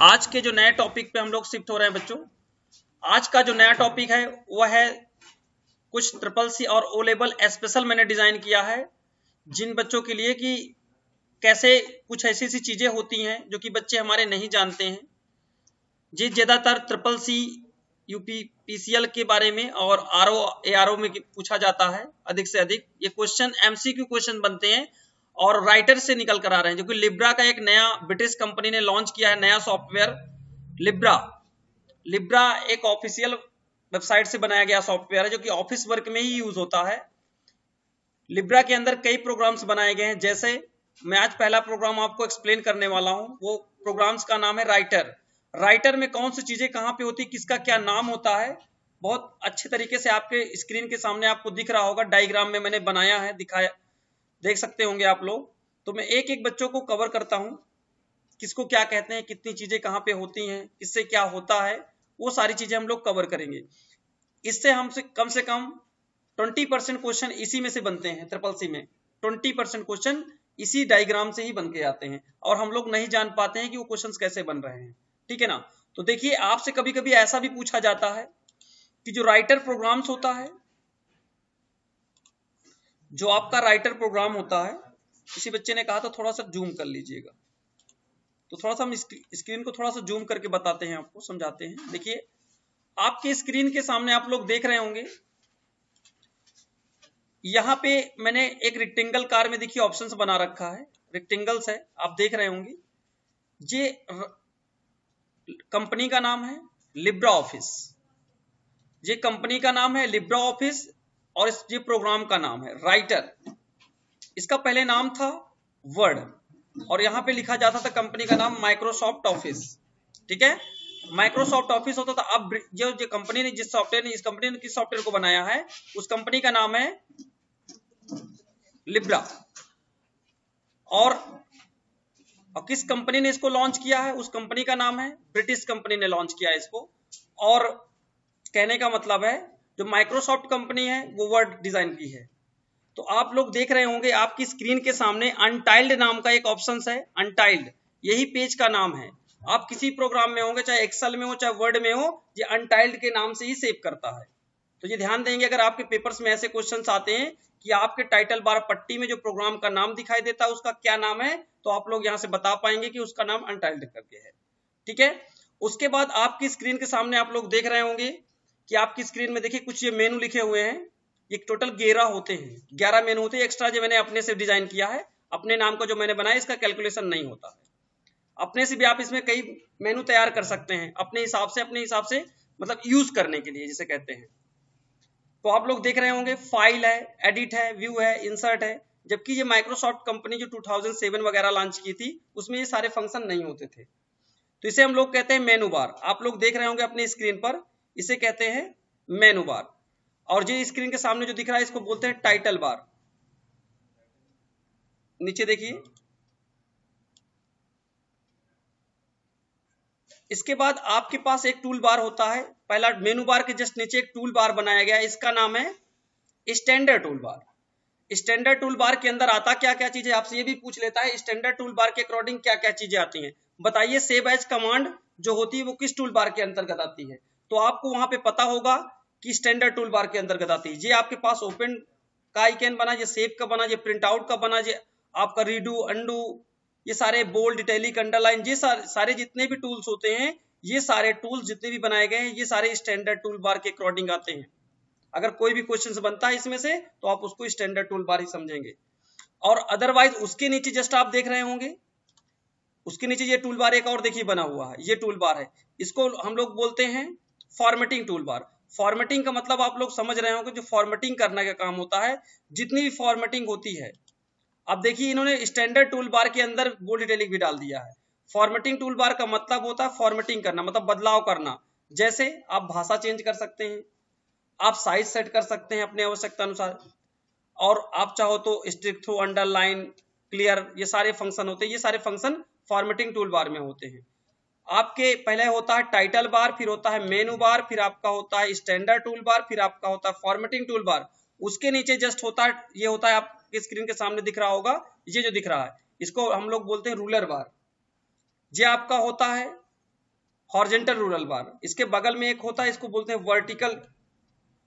आज के जो नए टॉपिक पे हम लोग शिफ्ट हो रहे हैं बच्चों। आज का जो नया टॉपिक है वह है कुछ ट्रिपल सी और ओ लेवल स्पेशल मैंने डिजाइन किया है जिन बच्चों के लिए कि कैसे कुछ ऐसी ऐसी चीजें होती हैं जो कि बच्चे हमारे नहीं जानते हैं। जी ज्यादातर ट्रिपल सी यूपी पीसीएल के बारे में और आरओ एआरओ में पूछा जाता है अधिक से अधिक। ये क्वेश्चन एमसीक्यू क्वेश्चन बनते हैं और राइटर से निकल कर आ रहे हैं, जो कि लिब्रा का एक नया ब्रिटिश कंपनी ने लॉन्च किया है नया सॉफ्टवेयर लिब्रा। लिब्रा एक ऑफिशियल वेबसाइट से बनाया गया सॉफ्टवेयर है जो कि ऑफिस वर्क में ही यूज होता है। लिब्रा के अंदर कई प्रोग्राम्स बनाए गए हैं, जैसे मैं आज पहला प्रोग्राम आपको एक्सप्लेन करने वाला हूं। वो प्रोग्राम्स का नाम है राइटर। राइटर में कौन सी चीजें कहां पे होती है, किसका क्या नाम होता है, बहुत अच्छे तरीके से आपके स्क्रीन के सामने आपको दिख रहा होगा। डायग्राम में मैंने बनाया है, दिखाया, देख सकते होंगे आप लोग। तो मैं एक एक बच्चों को कवर करता हूं, किसको क्या कहते हैं, कितनी चीजें कहां पे होती हैं, किससे क्या होता है, वो सारी चीजें हम लोग कवर करेंगे। इससे हमसे कम से कम 20% क्वेश्चन इसी में से बनते हैं। ट्रिपल सी में 20% क्वेश्चन इसी डायग्राम से ही बन के आते हैं और हम लोग नहीं जान पाते हैं कि वो क्वेश्चंस कैसे बन रहे हैं। ठीक है ना। तो देखिए, आपसे कभी कभी ऐसा भी पूछा जाता है कि जो राइटर प्रोग्राम्स होता है, जो आपका राइटर प्रोग्राम होता है, किसी बच्चे ने कहा था थोड़ा सा जूम कर लीजिएगा, तो थोड़ा सा हम स्क्रीन को थोड़ा सा जूम करके बताते हैं, आपको समझाते हैं। देखिए, आपके स्क्रीन के सामने आप लोग देख रहे होंगे, यहाँ पे मैंने एक रेक्टेंगल कार में देखिए ऑप्शंस बना रखा है, रेक्टेंगल्स है, आप देख रहे होंगे। ये कंपनी का नाम है लिब्रा ऑफिस, ये कंपनी का नाम है लिब्रा ऑफिस, और ये प्रोग्राम का नाम है राइटर। इसका पहले नाम था वर्ड, और यहाँ पे लिखा जाता था कंपनी का नाम माइक्रोसॉफ्ट ऑफिस। ठीक है, माइक्रोसॉफ्ट ऑफिस होता था। अब जो कंपनी ने जिस सॉफ्टवेयर ने इस कंपनी ने किस सॉफ्टवेयर को बनाया है, उस कंपनी का नाम है लिब्रा। और किस कंपनी ने इसको लॉन्च किया है, उस कंपनी का नाम है, ब्रिटिश कंपनी ने लॉन्च किया है इसको। और कहने का मतलब है जो माइक्रोसॉफ्ट कंपनी है वो वर्ड डिजाइन की है। तो आप लोग देख रहे होंगे आपकी स्क्रीन के सामने अनटाइल्ड नाम का एक ऑप्शन है, अनटाइल्ड, यही पेज का नाम है। आप किसी प्रोग्राम में होंगे, चाहे एक्सेल में हो चाहे वर्ड में हो, ये अनटाइल्ड के नाम से ही सेव करता है। तो ये ध्यान देंगे, अगर आपके पेपर्स में ऐसे क्वेश्चंस आते हैं कि आपके टाइटल बार पट्टी में जो प्रोग्राम का नाम दिखाई देता है उसका क्या नाम है, तो आप लोग यहां से बता पाएंगे कि उसका नाम अनटाइल्ड करके है। ठीक है, उसके बाद आपकी स्क्रीन के सामने आप लोग देख रहे होंगे कि आपकी स्क्रीन में देखिए कुछ ये मेनू लिखे हुए हैं। ये टोटल 11 होते हैं, 11 मेनू होते हैं। एक्स्ट्रा जो मैंने अपने से डिजाइन किया है, अपने नाम का जो मैंने बनाया, इसका कैलकुलेशन नहीं होता है। अपने से भी आप इसमें कई मेनू तैयार कर सकते हैं अपने हिसाब से मतलब यूज करने के लिए जिसे कहते हैं। तो आप लोग देख रहे होंगे फाइल है, एडिट है, व्यू है, इंसर्ट है। जबकि ये माइक्रोसॉफ्ट कंपनी जो 2007 वगैरह लॉन्च की थी, उसमें ये सारे फंक्शन नहीं होते थे। तो इसे हम लोग कहते हैं मेनू बार। आप लोग देख रहे होंगे अपनी स्क्रीन पर, इसे कहते हैं मेनू बार। और जो स्क्रीन के सामने जो दिख रहा है, इसको बोलते हैं टाइटल बार। नीचे देखिए, इसके बाद आपके पास एक टूल बार होता है। पहला मेनू बार के जस्ट नीचे एक टूल बार बनाया गया है, इसका नाम है standard tool bar. Standard tool bar के अंदर आता क्या क्या चीजें, आपसे ये भी पूछ लेता है स्टैंडर्ड टूल बार के अकॉर्डिंग क्या क्या चीजें आती हैं। बताइए, सेव एज कमांड जो होती है वो किस टूल बार के अंतर्गत आती है, तो आपको वहां पे पता होगा कि स्टैंडर्ड टूल बार के अंतर्गत आती है। ये आपके पास ओपन का आइकन बना, ये सेव का बना, ये प्रिंट आउट का बना, ये आपका रीडू, अंडू, ये सारे बोल्ड, इटैलिक, अंडरलाइन, ये सारे जितने भी टूल्स होते हैं, ये सारे टूल्स जितने भी बनाए गए हैं, ये सारे स्टैंडर्ड टूल बार के अकॉर्डिंग आते हैं। अगर कोई भी क्वेश्चन बनता है इसमें से, तो आप उसको स्टैंडर्ड टूल बार ही समझेंगे। और अदरवाइज उसके नीचे जस्ट आप देख रहे होंगे, उसके नीचे ये टूल बार एक और देखिए बना हुआ है, ये टूल बार है। इसको हम लोग बोलते हैं फॉर्मेटिंग टूल बार। फॉर्मेटिंग का मतलब आप लोग समझ रहे होंगे, जो फॉर्मेटिंग करने का काम होता है, जितनी भी फॉर्मेटिंग होती है। अब देखिए, इन्होंने स्टैंडर्ड टूल बार के अंदर बोल्ड इटैलिक भी डाल दिया है। फॉर्मेटिंग टूल बार का मतलब होता है फॉर्मेटिंग करना, मतलब बदलाव करना। जैसे आप भाषा चेंज कर सकते हैं, आप साइज सेट कर सकते हैं अपने आवश्यकता अनुसार, और आप चाहो तो स्ट्रिक थ्रू, अंडरलाइन, क्लियर, ये सारे फंक्शन होते हैं। ये सारे फंक्शन फॉर्मेटिंग टूल बार में होते हैं। आपके पहले होता है टाइटल बार, फिर होता है मेनू बार, फिर आपका होता है स्टैंडर्ड टूल बार, फिर आपका होता है फॉर्मेटिंग टूल बार। उसके नीचे जस्ट होता है, ये होता है आपके स्क्रीन के सामने दिख रहा होगा, ये जो दिख रहा है, इसको हम लोग बोलते हैं रूलर बार। ये आपका होता है हॉरिजेंटल रूलर बार। इसके बगल में एक होता है, इसको बोलते हैं वर्टिकल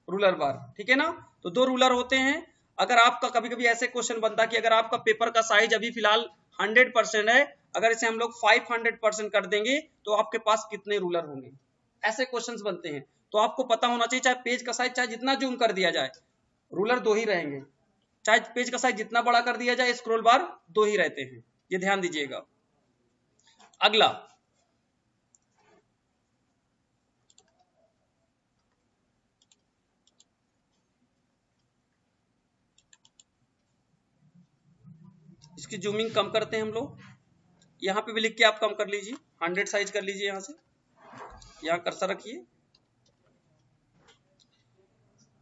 रूलर बार, ठीक है ना। तो दो रूलर होते हैं। अगर आपका कभी कभी ऐसे क्वेश्चन बनता है कि अगर आपका पेपर का साइज अभी फिलहाल 100% है, अगर इसे हम लोग 500% कर देंगे तो आपके पास कितने रूलर होंगे, ऐसे क्वेश्चंस बनते हैं। तो आपको पता होना चाहिए, चाहे पेज का साइज चाहे जितना जूम कर दिया जाए, रूलर दो ही रहेंगे। चाहे पेज का साइज जितना बड़ा कर दिया जाए, स्क्रॉल बार दो ही रहते हैं, ये ध्यान दीजिएगा। अगला, इसकी जूमिंग कम करते हैं हम लोग। यहाँ पे भी लिख के आप कम कर लीजिए, 100 साइज कर लीजिए। यहाँ से यहाँ कर्सर रखिए।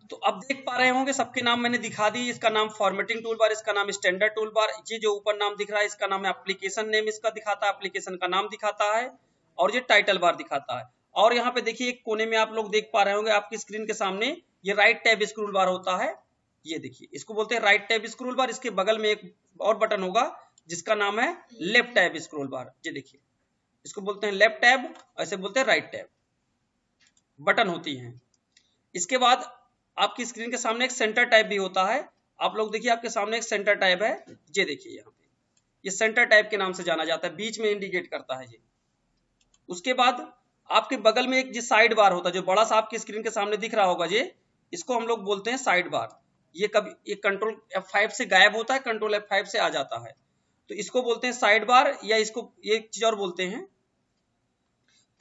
तो अब देख पा रहे होंगे सबके नाम मैंने दिखा दी। इसका नाम फॉर्मेटिंग टूल बार, इसका नाम स्टैंडर्ड टूल बार, ये जो ऊपर नाम दिख रहा है इसका नाम है एप्लीकेशन नेम, इसका दिखाता है, एप्लीकेशन का नाम दिखाता है, और ये टाइटल बार दिखाता है। और यहाँ पे देखिए एक कोने में आप लोग देख पा रहे होंगे आपकी स्क्रीन के सामने, ये राइट टैब स्क्रोल बार होता है। ये देखिए, इसको बोलते हैं राइट टैब स्क्रोल बार। इसके बगल में एक और बटन होगा जिसका नाम है लेफ्ट टैब स्क्रोल बार। ये देखिए, इसको बोलते हैं लेफ्ट टैब, ऐसे बोलते हैं राइट टैब, बटन होती हैं। इसके बाद आपकी स्क्रीन के सामने एक सेंटर टाइप भी होता है। आप लोग देखिए आपके सामने एक सेंटर टाइप है, ये देखिए यहाँ पे, ये सेंटर टाइप के नाम से जाना जाता है, बीच में इंडिकेट करता है ये। उसके बाद आपके बगल में एक जो साइड बार होता है, जो बड़ा सा आपकी स्क्रीन के सामने दिख रहा होगा, ये इसको हम लोग बोलते हैं साइड बार। ये कभी ये कंट्रोल F5 से गायब होता है, कंट्रोल F5 से आ जाता है, तो इसको बोलते हैं साइड बार, या इसको एक चीज और बोलते हैं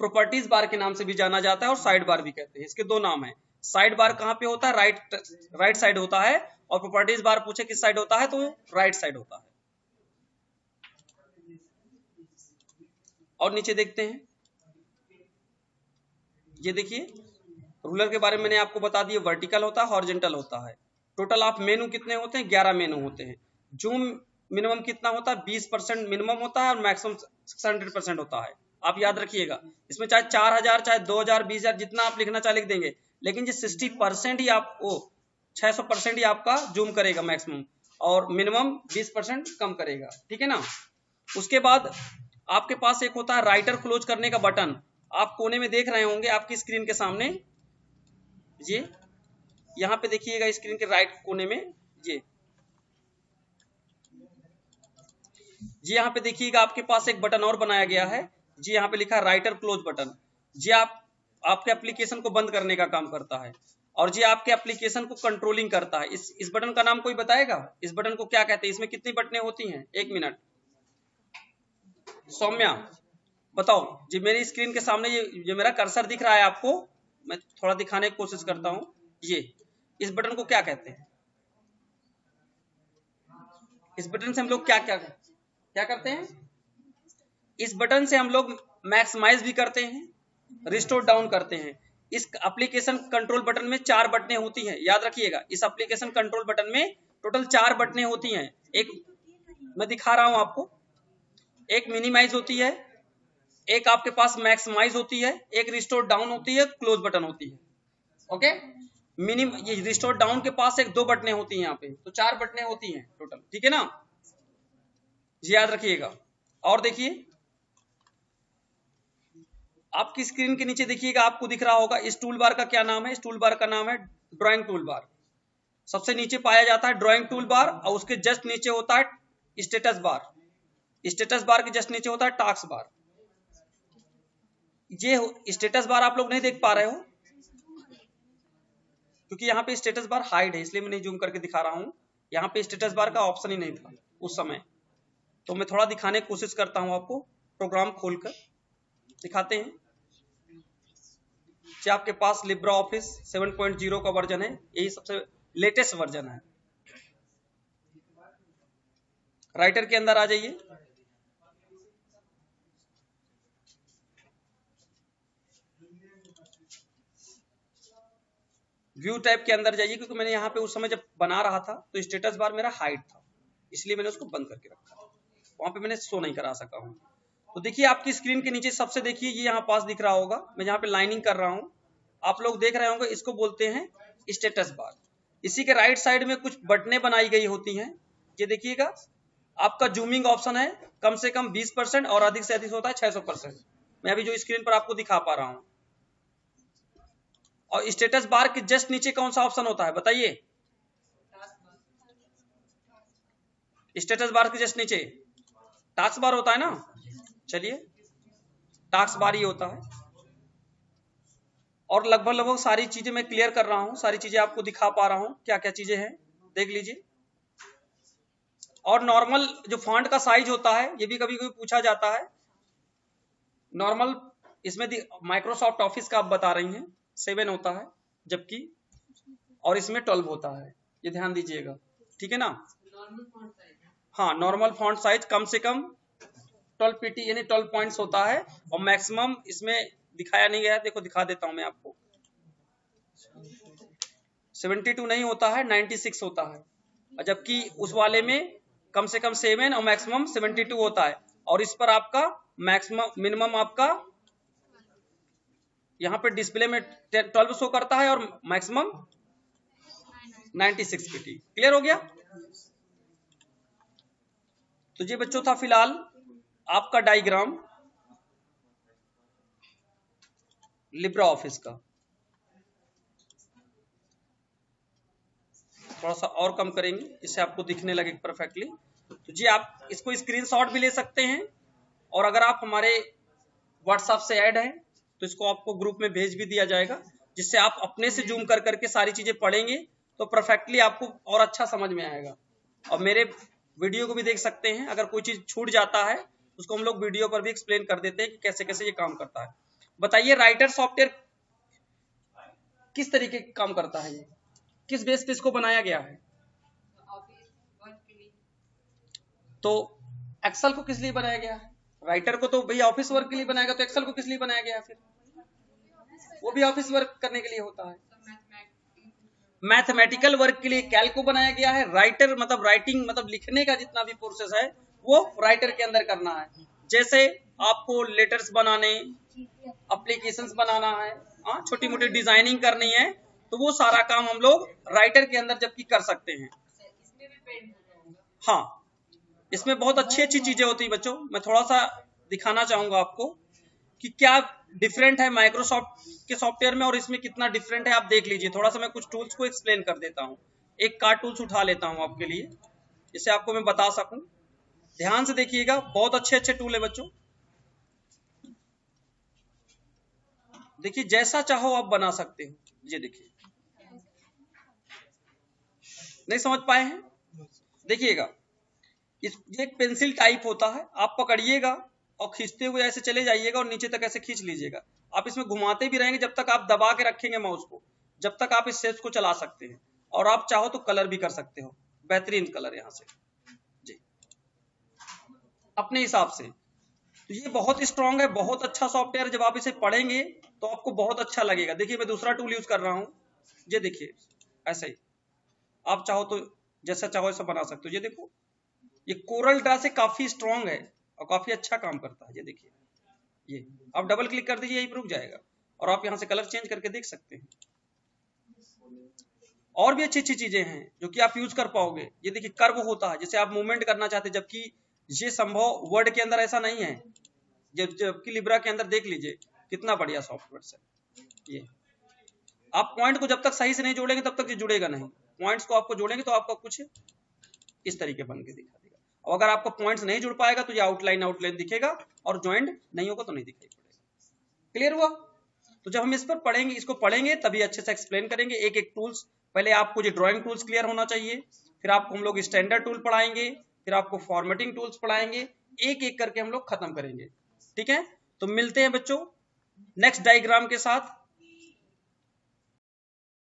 प्रॉपर्टीज बार के नाम से भी जाना जाता है, और साइड बार भी कहते हैं। इसके दो नाम है। साइड बार कहाँ पे होता है, राइट साइड होता है, और प्रॉपर्टीज बार पूछे किस साइड होता है तो राइट साइड होता है। और नीचे देखते हैं, ये देखिए रूलर के बारे में मैंने आपको बता दिया, वर्टिकल होता है, हॉरिजॉन्टल होता है। टोटल आप मेनू कितने होते हैं, 11 मेनू होते हैं। जूम मिनिमम कितना होता है, 20% मिनिमम होता है, और मैक्सिमम 600% होता है। आप याद रखिएगा, इसमें चाहे 4000 चाहे 2000 20000 जितना आप लिखना चाहे लिख देंगे, लेकिन ये 60% ही आपको 600% ही आपका जूम करेगा मैक्सिमम, और मिनिमम 20% कम करेगा, ठीक है ना। उसके बाद आपके पास एक होता है राइटर क्लोज करने का बटन। आप कोने में देख रहे होंगे आपकी स्क्रीन के सामने, ये यहाँ पे देखिएगा स्क्रीन के राइट कोने में, ये यहाँ पे देखिएगा आपके पास एक बटन और बनाया गया है, जी यहाँ पे लिखा है राइटर क्लोज बटन। जी आपके एप्लीकेशन को बंद करने का काम करता है, और जी आपके एप्लीकेशन को कंट्रोलिंग करता है। इस बटन का नाम कोई बताएगा, इस बटन को क्या कहते हैं, इसमें कितनी बटनें होती हैं, 1 मिनट। सौम्या बताओ जी, मेरी स्क्रीन के सामने ये मेरा कर्सर दिख रहा है आपको, मैं थोड़ा दिखाने की कोशिश करता हूं। ये इस बटन को क्या कहते हैं, इस बटन से हम लोग क्या करते हैं, इस बटन से हम लोग मैक्सिमाइज भी करते हैं, रिस्टोर डाउन करते हैं। इस एप्लीकेशन कंट्रोल बटन में 4 बटनें होती हैं, याद रखिएगा। इस एप्लीकेशन कंट्रोल बटन में टोटल 4 बटनें होती हैं। एक मैं दिखा रहा हूं आपको, एक मिनिमाइज होती है, एक आपके पास मैक्सिमाइज होती है, एक रिस्टोर डाउन होती है, क्लोज बटन होती है। ओके, ये रिस्टोर डाउन के पास एक 2 बटनें होती हैं, यहाँ पे तो 4 बटनें होती हैं टोटल, ठीक है ना, जी याद रखिएगा। और देखिए आपकी स्क्रीन के नीचे देखिएगा, आपको दिख रहा होगा इस टूल बार का क्या नाम है, इस टूल बार का नाम है ड्राइंग टूल बार। सबसे नीचे पाया जाता है ड्राइंग टूल बार, और उसके जस्ट नीचे होता है स्टेटस बार। स्टेटस बार के जस्ट नीचे होता है टास्क बार। ये स्टेटस बार आप लोग नहीं देख पा रहे हो क्योंकि यहाँ पे स्टेटस बार हाइड है, इसलिए मैं नहीं जूम करके दिखा रहा हूँ। यहाँ पे स्टेटस बार का ऑप्शन ही नहीं था उस समय, तो मैं थोड़ा दिखाने की कोशिश करता हूँ आपको। प्रोग्राम खोलकर दिखाते हैं। जो आपके पास लिब्रा ऑफिस 7.0 का वर्जन है, यही सबसे लेटेस्ट वर्जन है। राइटर के अंदर आ जाइए, व्यू टाइप के अंदर जाइए, क्योंकि मैंने यहाँ पे उस समय जब बना रहा था तो स्टेटस बार मेरा हाइड था, इसलिए मैंने उसको बंद करके रखा, वहां पे मैंने शो नहीं करा सका हूँ। तो देखिए आपकी स्क्रीन के नीचे सबसे देखिए ये यहाँ पास दिख रहा होगा, मैं यहाँ पे लाइनिंग कर रहा हूँ, आप लोग देख रहे होंगे, इसको बोलते हैं स्टेटस बार। इसी के राइट साइड में कुछ बटनें बनाई गई होती हैं, ये देखिएगा आपका जूमिंग ऑप्शन है, कम से कम 20% और अधिक से अधिक होता है 600%। मैं अभी जो स्क्रीन पर आपको दिखा पा रहा हूं। और स्टेटस बार के जस्ट नीचे कौन सा ऑप्शन होता है बताइए? स्टेटस बार के जस्ट नीचे टास्क बार होता है ना। चलिए, टास्क बार ही होता है। और लगभग सारी चीजें मैं क्लियर कर रहा हूं, सारी चीजें आपको दिखा पा रहा हूं, क्या क्या चीजें हैं देख लीजिए। और नॉर्मल जो फॉन्ट का साइज होता है, ये भी कभी कभी पूछा जाता है। नॉर्मल इसमें माइक्रोसॉफ्ट ऑफिस का आप बता रही हैं 7 होता है, जबकि और इसमें 12 होता है, ये ध्यान दीजिएगा, ठीक है ना। हाँ, नॉर्मल फॉन्ट साइज कम से कम 12 पीटी यानी 12 पॉइंट्स होता है। और मैक्सिमम इसमें दिखाया नहीं गया है, देखो दिखा देता हूं मैं आपको, 72 नहीं होता है, 96 होता है। जबकि उस वाले में कम से कम 7 और मैक्सिमम 72 होता है। और इस पर आपका मैक्सिमम मिनिमम आपका यहाँ पे डिस्प्ले में 12 शो करता है और मैक्सिमम 96 पीटी। क्लियर हो गया? तो ये बच्चों था फिलहाल आपका डायग्राम लिब्रा ऑफिस का। थोड़ा सा और कम करेंगे, इससे आपको दिखने लगे परफेक्टली। तो जी आप इसको स्क्रीनशॉट भी ले सकते हैं, और अगर आप हमारे व्हाट्सएप से ऐड हैं तो इसको आपको ग्रुप में भेज भी दिया जाएगा, जिससे आप अपने से जूम कर करके सारी चीजें पढ़ेंगे तो परफेक्टली आपको और अच्छा समझ में आएगा। और मेरे वीडियो को भी देख सकते हैं, अगर कोई चीज छूट जाता है उसको हम लोग वीडियो पर भी एक्सप्लेन कर देते हैं कि कैसे कैसे ये काम करता है। बताइए राइटर सॉफ्टवेयर किस तरीके का काम करता है, ये किस बेस पे इसको बनाया गया है? तो एक्सेल को किस लिए बनाया गया है? राइटर को तो भैया ऑफिस वर्क के लिए बनाएगा, तो एक्सेल को किस लिए बनाया गया है फिर? वो भी ऑफिस वर्क करने के लिए होता है। मैथमेटिकल वर्क के लिए कैल्क को बनाया गया है। राइटर मतलब राइटिंग मतलब लिखने का जितना भी प्रोसेस है वो राइटर के अंदर करना है। जैसे आपको लेटर्स बनाने, एप्लीकेशंस बनाना है, छोटी मोटी डिजाइनिंग करनी है, तो वो सारा काम हम लोग राइटर के अंदर जबकि कर सकते हैं। हाँ, इसमें बहुत अच्छी अच्छी चीजें होती है बच्चों। मैं थोड़ा सा दिखाना चाहूंगा आपको कि क्या डिफरेंट है माइक्रोसॉफ्ट के सॉफ्टवेयर में और इसमें कितना डिफरेंट है, आप देख लीजिए। थोड़ा सा मैं कुछ टूल्स को एक्सप्लेन कर देता हूँ। एक कार्ड टूल्स उठा लेता हूँ आपके लिए, जिससे आपको मैं बता सकूं। ध्यान से देखिएगा, बहुत अच्छे अच्छे टूल है बच्चों। देखिए जैसा चाहो आप बना सकते हो। ये देखिए, नहीं समझ पाए हैं? देखिएगा, ये एक पेंसिल टाइप होता है, आप पकड़िएगा और खींचते हुए ऐसे चले जाइएगा और नीचे तक ऐसे खींच लीजिएगा। आप इसमें घुमाते भी रहेंगे जब तक आप दबा के रखेंगे माउस को, जब तक आप इस शेप को चला सकते हैं। और आप चाहो तो कलर भी कर सकते हो, बेहतरीन कलर यहाँ से जी, अपने हिसाब से। तो ये बहुत स्ट्रांग है, बहुत अच्छा सॉफ्टवेयर। जब आप इसे पढ़ेंगे तो आपको बहुत अच्छा लगेगा। देखिए मैं दूसरा टूल यूज कर रहा हूँ, ये देखिए ऐसे ही आप चाहो तो जैसा चाहो ऐसा बना सकते हो। ये देखो, ये कोरल ड्रा से काफी स्ट्रांग है और काफी अच्छा काम करता है। ये देखिए, ये आप डबल क्लिक कर दीजिए, यही रुक जाएगा और आप यहाँ से कलर चेंज करके देख सकते हैं। और भी अच्छी अच्छी चीजें हैं जो कि आप यूज कर पाओगे। ये देखिए कर्व होता है, जैसे आप मूवमेंट करना चाहते हैं, जबकि ये संभव वर्ड के अंदर ऐसा नहीं है, जबकि लिब्रा के अंदर देख लीजिए कितना बढ़िया सॉफ्टवेयर है। ये आप पॉइंट को जब तक सही से नहीं जोड़ेंगे तब तक ये जुड़ेगा नहीं। पॉइंट्स को आपको जोड़ेंगे तो आपका कुछ इस तरीके बन के दिखा देगा। और अगर आपका पॉइंट्स नहीं जुड़ पाएगा तो ये आउटलाइन दिखेगा और ज्वाइंट नहीं होगा तो नहीं दिखाई पड़ेगा। क्लियर हुआ? तो जब हम इस पर पढ़ेंगे, इसको पढ़ेंगे तभी अच्छे से एक्सप्लेन करेंगे एक एक टूल्स। पहले आपको ये ड्राइंग टूल्स क्लियर होना चाहिए, फिर आपको हम लोग स्टैंडर्ड टूल पढ़ाएंगे, फिर आपको फॉर्मेटिंग टूल्स पढ़ाएंगे, एक एक करके हम लोग खत्म करेंगे। ठीक है, तो मिलते हैं बच्चों नेक्स्ट डायग्राम के साथ।